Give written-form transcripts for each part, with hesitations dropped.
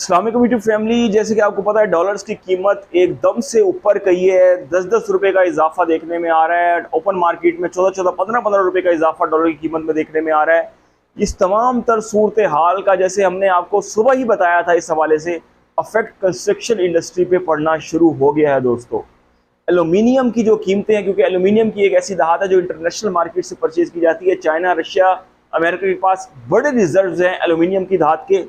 अस्सलाम वालेकुम YouTube family. जैसे कि आपको पता है डॉलर्स की कीमत एकदम से ऊपर गई है। 10-10 रुपए का इजाफा देखने में आ रहा है। ओपन मार्केट में 14-14, 15-15 रुपए का इजाफा डॉलर की कीमत में देखने में आ रहा है। इस तमाम तर सूरत हाल का जैसे हमने आपको सुबह ही बताया था, इस हवाले से अफेक्ट कंस्ट्रक्शन इंडस्ट्री पे पड़ना शुरू हो गया है दोस्तों। एल्यूमिनियम की जो कीमतें हैं, क्योंकि एल्यूमिनियम की एक ऐसी धात है जो इंटरनेशनल मार्केट से परचेज की जाती है। चाइना, रशिया, अमेरिका के पास बड़े रिजर्व्स हैं एल्यूमिनियम की धात के,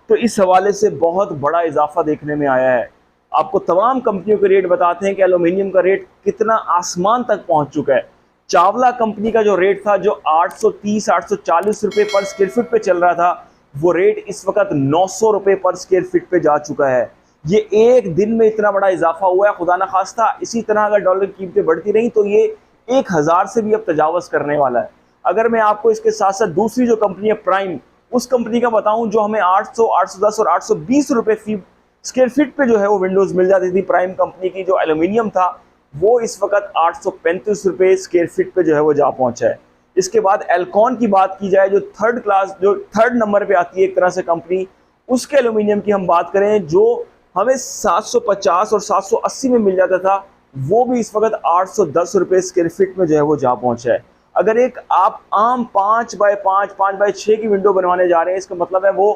तो इस हवाले से बहुत बड़ा इजाफा देखने में आया है। आपको तमाम कंपनियों के रेट बताते हैं कि एल्यूमिनियम का रेट कितना आसमान तक पहुंच चुका है। चावला कंपनी का जो रेट था, जो 830-840 रुपए पर स्क्वायर फीट पे चल रहा था, वो रेट इस वक्त 900 रुपए पर स्क्वायर फीट पे जा चुका है। ये एक दिन में इतना बड़ा इजाफा हुआ है। खुदा न खास्ता इसी तरह अगर डॉलर की कीमतें बढ़ती रही तो ये 1000 से भी अब तजावज़ करने वाला है। अगर मैं आपको इसके साथ साथ दूसरी जो कंपनी है प्राइम, उस कंपनी का बताऊं, जो हमें 800, 810 और 820 रुपए फी स्क्वायर फीट पे जो है वो विंडोज मिल जाती थी। प्राइम कंपनी की जो एल्यूमिनियम था वो इस वक्त 835 रुपए स्क्वायर फीट पे जो है वो जा पहुंचा है। इसके बाद एल्कॉन की बात की जाए, जो थर्ड नंबर पे आती है एक तरह से कंपनी, उसके एल्यूमिनियम की हम बात करें, जो हमें 750 और 780 में मिल जाता था, वो भी इस वक्त 810 रुपए स्क्वायर फीट में जो है वो जा पहुंचा है। अगर एक आप आम 5x5, 5x6 की विंडो बनवाने जा रहे हैं, इसका मतलब है वो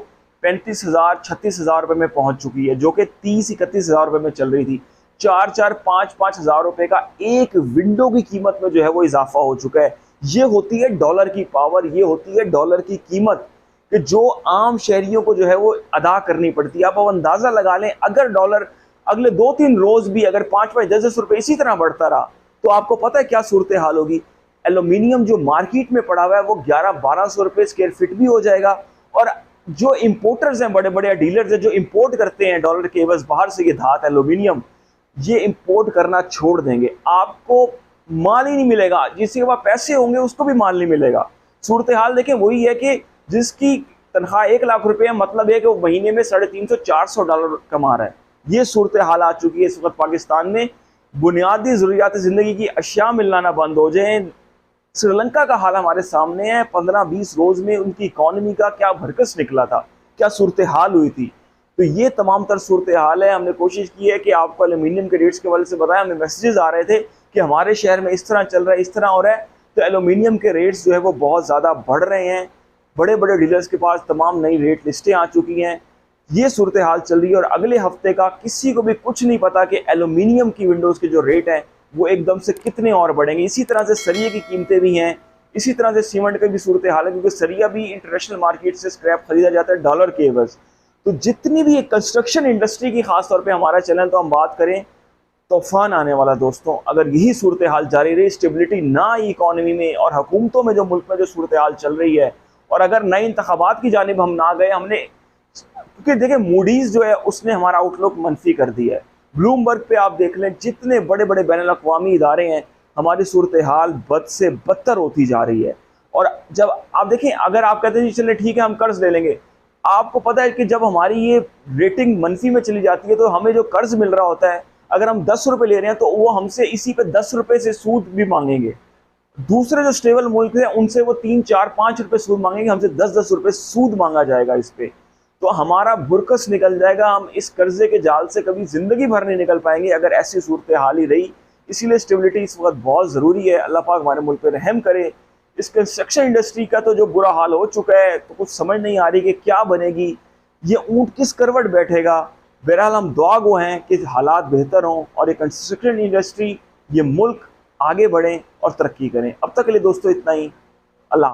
35,000, 36,000 रुपए में पहुंच चुकी है, जो कि 30-31,000 रुपए में चल रही थी। 4-4, 5-5 हजार रुपए का एक विंडो की कीमत में जो है वो इजाफा हो चुका है। ये होती है डॉलर की पावर, ये होती है डॉलर की कीमत कि जो आम शहरियों को जो है वो अदा करनी पड़ती है। आप अब अंदाजा लगा लें, अगर डॉलर अगले 2-3 रोज भी अगर 5-5, 10-10 रुपए इसी तरह बढ़ता रहा तो आपको पता है क्या सूरत हाल होगी। एल्यूमिनियम जो मार्केट में पड़ा हुआ है वो 1100-1200 रुपए स्क्वायर फीट भी हो जाएगा। और जो इंपोर्टर्स हैं, बड़े बड़े डीलर्स हैं जो इंपोर्ट करते हैं डॉलर के एवज बाहर से ये धात एल्यूमिनियम, ये इंपोर्ट करना छोड़ देंगे। आपको माल ही नहीं मिलेगा, जिसके पास पैसे होंगे उसको भी माल नहीं मिलेगा। सूरत हाल देखें, वही है कि जिसकी तनख्वाह 1 लाख रुपए है, मतलब है कि वो महीने में 350-400 डॉलर कमा रहा है। ये सूरत हाल आ चुकी है इस वक्त पाकिस्तान में। बुनियादी जरूरियात जिंदगी की अशिया मिलना ना बंद हो जाए। श्रीलंका का हाल हमारे सामने है। 15-20 रोज में उनकी इकॉनमी का क्या भरकस निकला था, क्या सूरत हाल हुई थी। तो ये तमाम तर सूरत हाल है। हमने कोशिश की है कि आपको एल्यूमिनियम के रेट्स के वजह से बताया। हमें मैसेजेस आ रहे थे कि हमारे शहर में इस तरह चल रहा है, इस तरह हो रहा है। तो एल्यूमिनियम के रेट्स जो है वो बहुत ज़्यादा बढ़ रहे हैं। बड़े बड़े डीलर्स के पास तमाम नई रेट लिस्टें आ चुकी हैं। ये सूरत हाल चल रही है और अगले हफ्ते का किसी को भी कुछ नहीं पता कि एल्यूमिनियम की विंडोज़ के जो रेट हैं वो एकदम से कितने और बढ़ेंगे। इसी तरह से सरिये की कीमतें भी हैं, इसी तरह से सीमेंट की भी सूरत हाल है, क्योंकि सरिया भी इंटरनेशनल मार्केट से स्क्रैप खरीदा जाता है डॉलर के एवज। तो जितनी भी कंस्ट्रक्शन इंडस्ट्री की खास तौर पे हमारा चैनल तो हम बात करें, तूफान आने वाला दोस्तों। अगर यही सूरत हाल जारी रही, स्टेबिलिटी ना आई इकॉनमी में और हुकूमतों में, जो मुल्क में जो सूरत हाल चल रही है, और अगर नए इंतखाबात की जानिब हम ना गए, हमने, क्योंकि देखिए मूडीज जो है उसने हमारा आउटलुक मनफी कर दिया है। ब्लूमबर्ग पे आप देख लें, जितने बड़े बड़े बैनुल-अक़वामी इदारे हैं, हमारी सूरत हाल बद से बदतर होती जा रही है। और जब आप देखें, अगर आप कहते हैं चलिए ठीक है हम कर्ज ले लेंगे, आपको पता है कि जब हमारी ये रेटिंग मनफी में चली जाती है तो हमें जो कर्ज मिल रहा होता है, अगर हम 10 रुपए ले रहे हैं तो वो हमसे इसी पे 10 रुपए से सूद भी मांगेंगे। दूसरे जो स्टेबल मुल्क हैं उनसे वो 3-4-5 रुपए सूद मांगेंगे, हमसे 10-10 रुपए सूद मांगा जाएगा इस पे। तो हमारा बुरकस निकल जाएगा। हम इस कर्जे के जाल से कभी जिंदगी भर नहीं निकल पाएंगे अगर ऐसी सूरत हाल ही रही। इसीलिए स्टेबिलिटी इस वक्त बहुत ज़रूरी है। अल्लाह पाक हमारे मुल्क पे रहम करे। इस कंस्ट्रक्शन इंडस्ट्री का तो जो बुरा हाल हो चुका है, तो कुछ समझ नहीं आ रही कि क्या बनेगी, ये ऊँट किस करवट बैठेगा। बहरहाल हम दुआ गो हैं कि हालात बेहतर हों और ये कंस्ट्रक्शन इंडस्ट्री, ये मुल्क आगे बढ़ें और तरक्की करें। अब तक के लिए दोस्तों इतना ही।